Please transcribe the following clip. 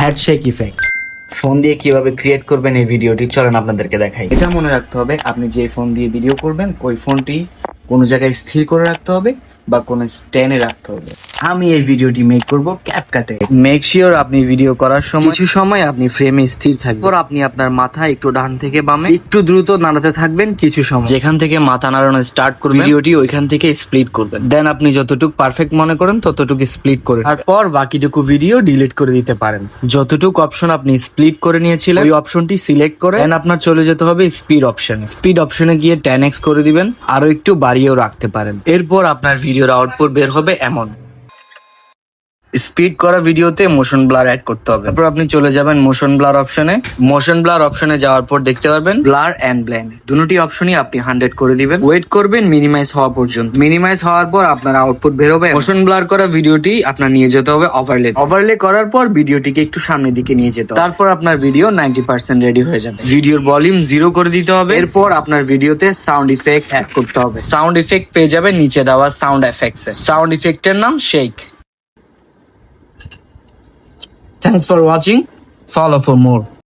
Handshake effect. Phone দিয়ে কিভাবে create করবেন এই ভিডিওটি চলেন আপনাদেরকে দেখাই। এটা মনে রাখতে হবে, আপনি যে ফোন দিয়ে ভিডিও করবেন ওই ফোনটি কোনো জায়গায় স্থির করে রাখতে হবে বা কোনো স্ট্যান্ডে রাখতে হবে। আমি এই ভিডিওটি মেক করব ক্যাপকাটে। মেক শিওর আপনি ভিডিও করার সময় কিছু সময় আপনি ফ্রেমে স্থির থাকবেন। পর আপনি আপনার মাথা একটু ডান থেকে বামে একটু দ্রুত নাড়াতে থাকবেন কিছু সময়। যেখান থেকে মাথা নাড়ানো স্টার্ট করবেন ভিডিওটি ওইখান থেকে স্প্লিট করবেন। দেন আপনি যতটুকু পারফেক্ট মনে করেন ততটুকু স্প্লিট করে তারপর বাকিটুকু ভিডিও ডিলিট করে দিতে পারেন। যতটুকু অপশন আপনি স্প্লিট করে নিয়েছিলেন ওই অপশনটি সিলেক্ট করে দেন আপনার চলে যেতে হবে স্পিড অপশনে। স্পিড অপশনে গিয়ে 10x করে দিবেন, আরো একটু বাড়িয়েও রাখতে পারেন। এরপর আপনার ভিডিওর আউটপুট বের হবে এমন। স্পিড করা ভিডিওতে মোশন ব্লার অ্যাড করতে হবে। তারপর আপনি চলে যাবেন মোশন ব্লার অপশনে। মোশন ব্লার অপশনে যাওয়ার পর দেখতে পারবেন ব্লার এন্ড ব্লেন্ড, দুটি অপশনই আপনি 100 করে দিবেন। ওয়েট করবেন মিনিমাইজ হওয়া পর্যন্ত। মিনিমাইজ হওয়ার পর আপনার আউটপুট বের হবে। মোশন ব্লার করা ভিডিওটি আপনার নিয়ে যেতে হবে ওভারলে। ওভারলে করার পর ভিডিওটিকে একটু সামনের দিকে নিয়ে যেতে হবে। তারপর আপনার ভিডিও 90% রেডি হয়ে যাবে। ভিডিওর ভলিউম 0 করে দিতে হবে। এরপর আপনার ভিডিওতে সাউন্ড ইফেক্ট অ্যাড করতে হবে। সাউন্ড ইফেক্ট পেয়ে যাবেন নিচে দেওয়া সাউন্ড এফেক্টস এ। সাউন্ড ইফেক্টের নাম shake. Thanks for watching. Follow for more.